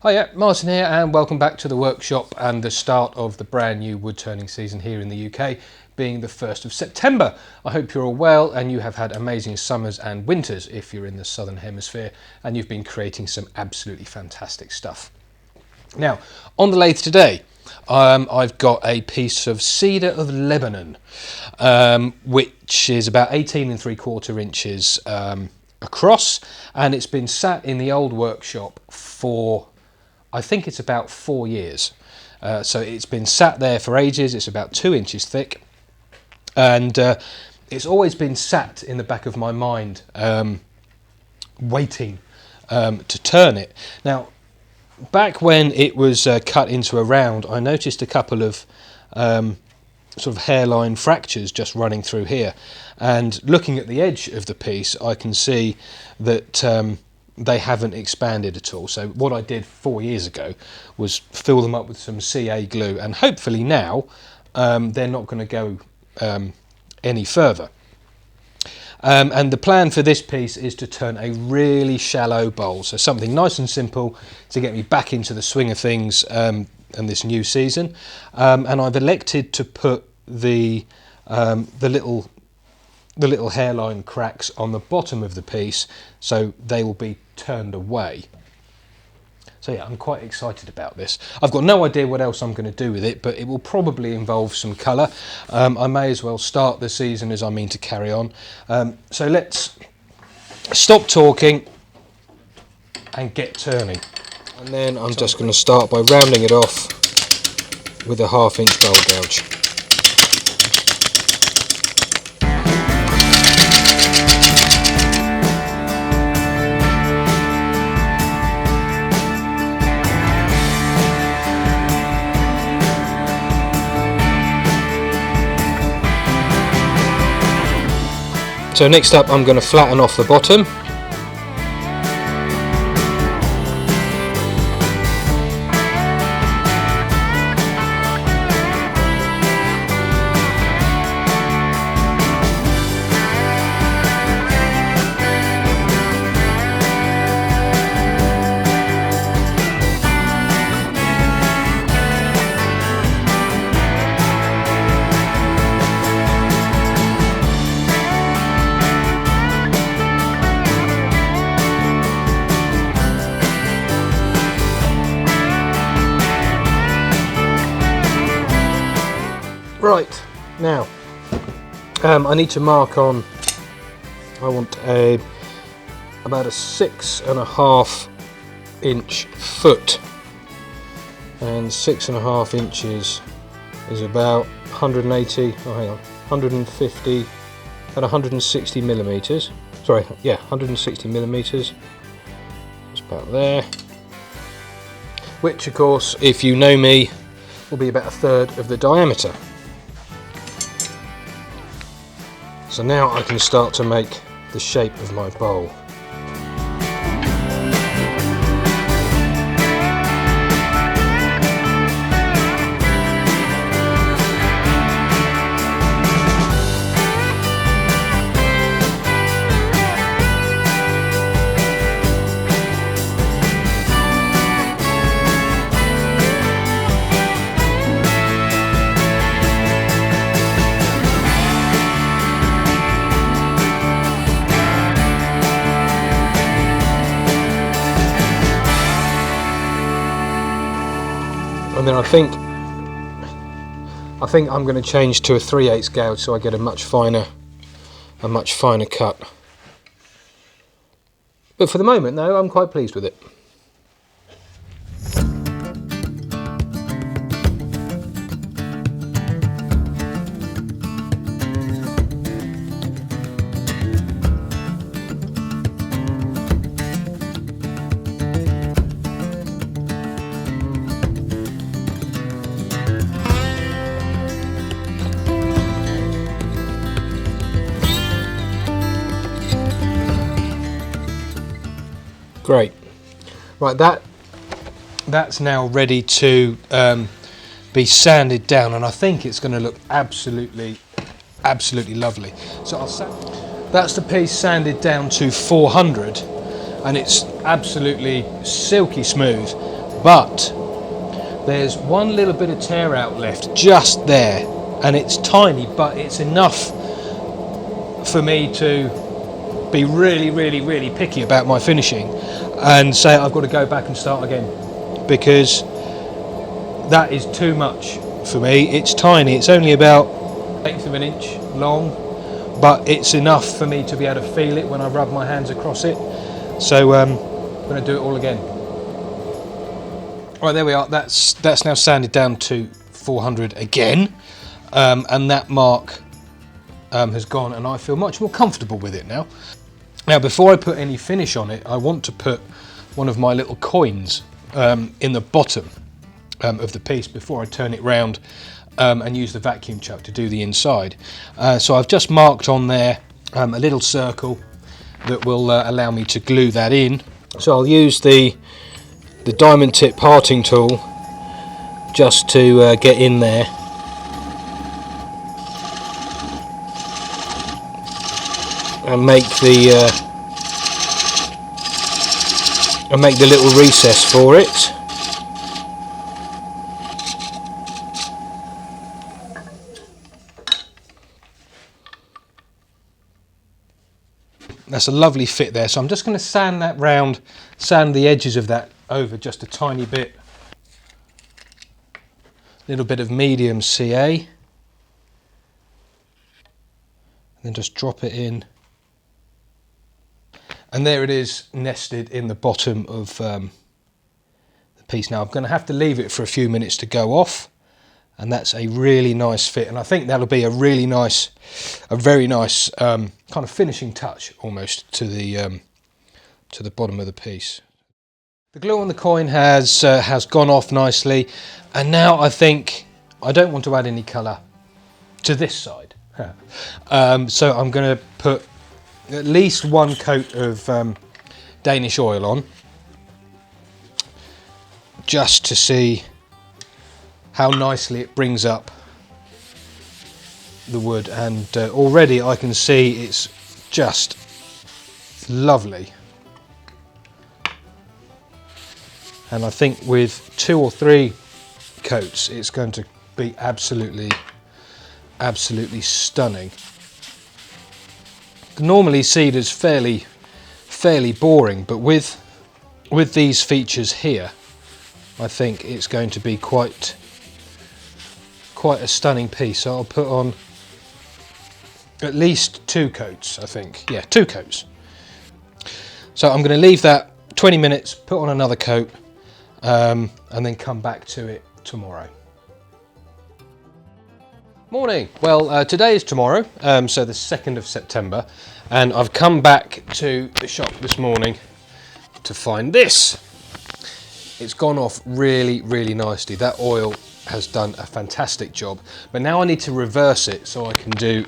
Hiya, Martin here and welcome back to the workshop and the start of the brand new wood turning season here in the UK, being the 1st of September. I hope you're all well and you have had amazing summers and winters if you're in the southern hemisphere and you've been creating some absolutely fantastic stuff. Now, on the lathe today, I've got a piece of Cedar of Lebanon, which is about 18 3/4 inches across, and it's been sat in the old workshop for, I think it's about 4 years. So it's been sat there for ages. It's about 2 inches thick, and it's always been sat in the back of my mind, waiting to turn it. Now, back when it was cut into a round, I noticed a couple of sort of hairline fractures just running through here, and looking at the edge of the piece I can see that they haven't expanded at all. So what I did 4 years ago was fill them up with some CA glue, and hopefully now they're not going to go any further. And the plan for this piece is to turn a really shallow bowl, so something nice and simple to get me back into the swing of things in this new season. And I've elected to put the little hairline cracks on the bottom of the piece, so they will be turned away. So yeah, I'm quite excited about this. I've got no idea what else I'm going to do with it, but it will probably involve some colour. I may as well start the season as I mean to carry on. So let's stop talking and get turning. And then I'm just going to start by rounding it off with a 1/2 inch bowl gouge. So next up I'm going to flatten off the bottom. Right, now I need to mark on, I want about a 6.5 inch foot, and 6.5 inches is about 180, oh hang on, 150 and 160 millimeters, sorry, yeah, 160 millimeters, it's about there, which of course, if you know me, will be about 1/3 of the diameter. So now I can start to make the shape of my bowl. And then I think I'm going to change to a 3/8 gouge so I get a much finer cut. But for the moment, though, I'm quite pleased with it. Great. Right, that's now ready to be sanded down, and I think it's going to look absolutely lovely. So that's the piece sanded down to 400, and it's absolutely silky smooth. but there's one little bit of tear out left just there, and it's tiny, but it's enough for me to be really picky about my finishing and say I've got to go back and start again, because that is too much for me. It's tiny, it's only about 1/8 of an inch long, but it's enough for me to be able to feel it when I rub my hands across it. So I'm going to do it all again. Right, there we are. That's now sanded down to 400 again, and that mark has gone, and I feel much more comfortable with it now. Now, before I put any finish on it, I want to put one of my little coins in the bottom of the piece before I turn it round and use the vacuum chuck to do the inside. So I've just marked on there a little circle that will allow me to glue that in. So I'll use the diamond tip parting tool just to get in there. And make the little recess for it. That's a lovely fit there. So I'm just going to sand that round, sand the edges of that over just a tiny bit. Little bit of medium CA. And then just drop it in. And there it is, nested in the bottom of the piece. Now I'm going to have to leave it for a few minutes to go off, and that's a really nice fit, and I think that'll be a very nice kind of finishing touch almost to the bottom of the piece. The glue on the coin has gone off nicely, and now I think I don't want to add any colour to this side. So I'm going to put at least one coat of Danish oil on, just to see how nicely it brings up the wood, and already I can see it's just lovely. And I think with 2 or 3 coats it's going to be absolutely stunning. Normally cedar's fairly boring, but with these features here I think it's going to be quite a stunning piece. So I'll put on at least 2 coats, I think. Yeah, 2 coats. So I'm going to leave that 20 minutes, put on another coat, and then come back to it tomorrow. Morning. Well, today is tomorrow, so the 2nd of September, and I've come back to the shop this morning to find this. It's gone off really nicely. That oil has done a fantastic job, but now I need to reverse it so I can do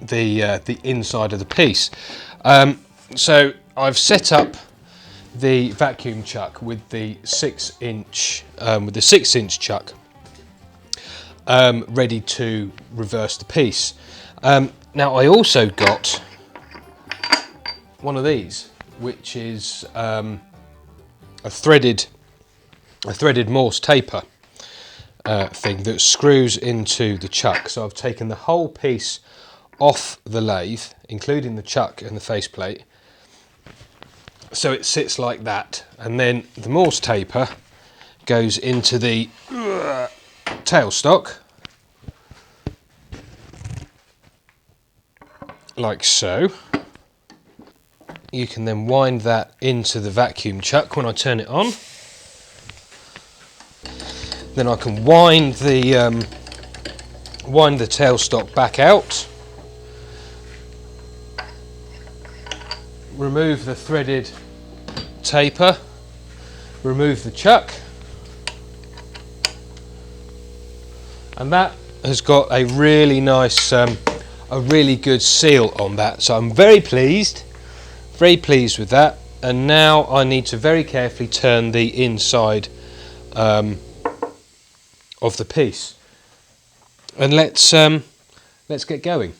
the inside of the piece. So I've set up the vacuum chuck with the 6-inch chuck, ready to reverse the piece. Now I also got one of these, which is a threaded Morse taper thing that screws into the chuck. So I've taken the whole piece off the lathe, including the chuck and the faceplate, so it sits like that, and then the Morse taper goes into the tailstock like so. You can then wind that into the vacuum chuck when I turn it on. Then I can wind the tailstock back out, remove the threaded taper, remove the chuck, and that has got a really nice, a really good seal on that. So I'm very pleased with that. And now I need to very carefully turn the inside of the piece, and let's get going.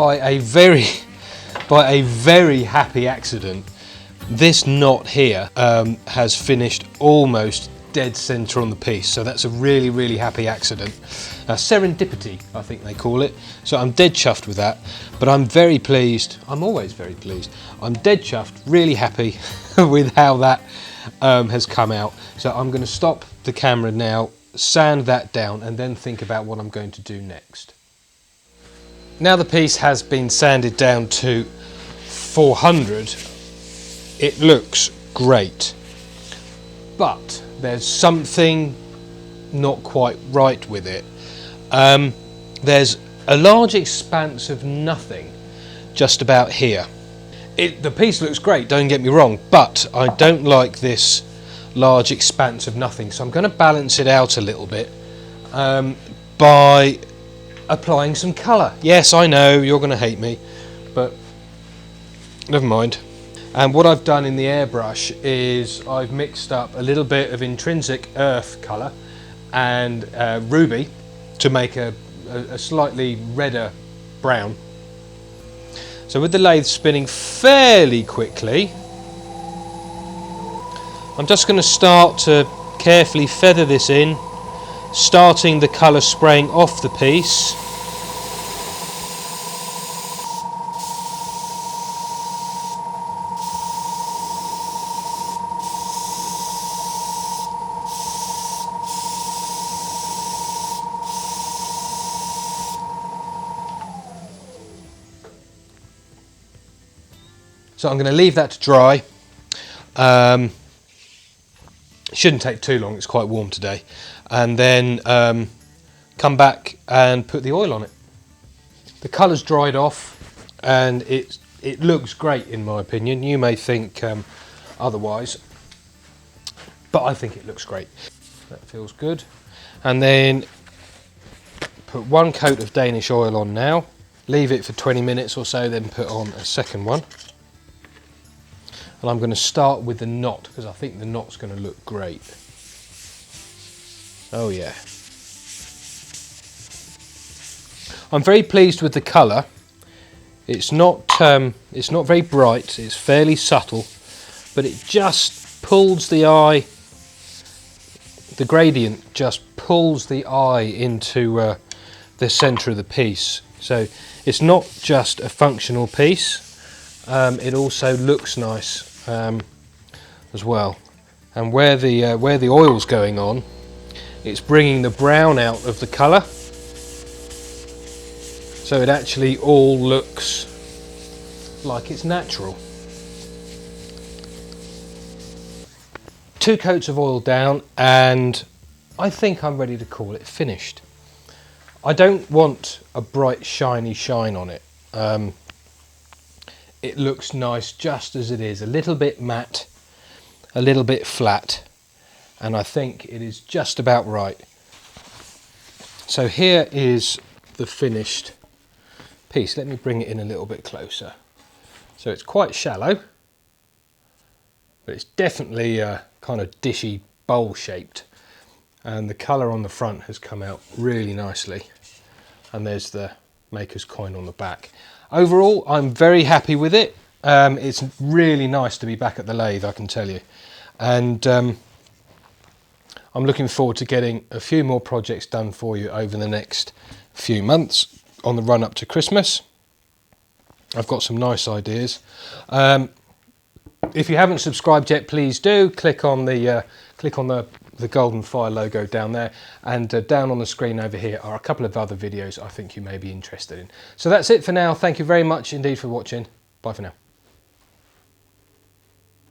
by a very happy accident, this knot here has finished almost dead center on the piece, so that's a really happy accident. Serendipity, I think they call it. So I'm dead chuffed with that, but I'm very pleased. I'm always very pleased. I'm dead chuffed, really happy with how that has come out. So I'm going to stop the camera now, sand that down, and then think about what I'm going to do next. Now the piece has been sanded down to 400, it looks great, but there's something not quite right with it. There's a large expanse of nothing just about here. The piece looks great, don't get me wrong, but I don't like this large expanse of nothing, so I'm going to balance it out a little bit by applying some colour. Yes, I know, you're going to hate me, but never mind. And what I've done in the airbrush is I've mixed up a little bit of intrinsic earth colour and ruby to make a slightly redder brown. So with the lathe spinning fairly quickly, I'm just going to start to carefully feather this in, starting the colour spraying off the piece. So I'm going to leave that to dry. Shouldn't take too long, it's quite warm today. And then come back and put the oil on it. The colour's dried off and it looks great in my opinion. You may think otherwise, but I think it looks great. That feels good. And then put one coat of Danish oil on now. Leave it for 20 minutes or so, then put on a second one. And I'm going to start with the knot because I think the knot's going to look great. Oh yeah. I'm very pleased with the colour. It's not very bright, it's fairly subtle, but it just pulls the eye, the gradient just pulls the eye into the centre of the piece. So it's not just a functional piece, it also looks nice as well. And where the oil's going on, it's bringing the brown out of the colour, so it actually all looks like it's natural. 2 coats of oil down and I think I'm ready to call it finished. I don't want a bright shiny shine on it. It looks nice just as it is, a little bit matte, a little bit flat, and I think it is just about right. So here is the finished piece. Let me bring it in a little bit closer. So it's quite shallow, but it's definitely kind of dishy bowl shaped, and the colour on the front has come out really nicely, and there's the maker's coin on the back. Overall, I'm very happy with it. It's really nice to be back at the lathe, I can tell you. And I'm looking forward to getting a few more projects done for you over the next few months on the run up to Christmas. I've got some nice ideas. If you haven't subscribed yet, please do. Click on the golden fire logo down there, and down on the screen over here are a couple of other videos I think you may be interested in. So that's it for now. Thank you very much indeed for watching. Bye for now.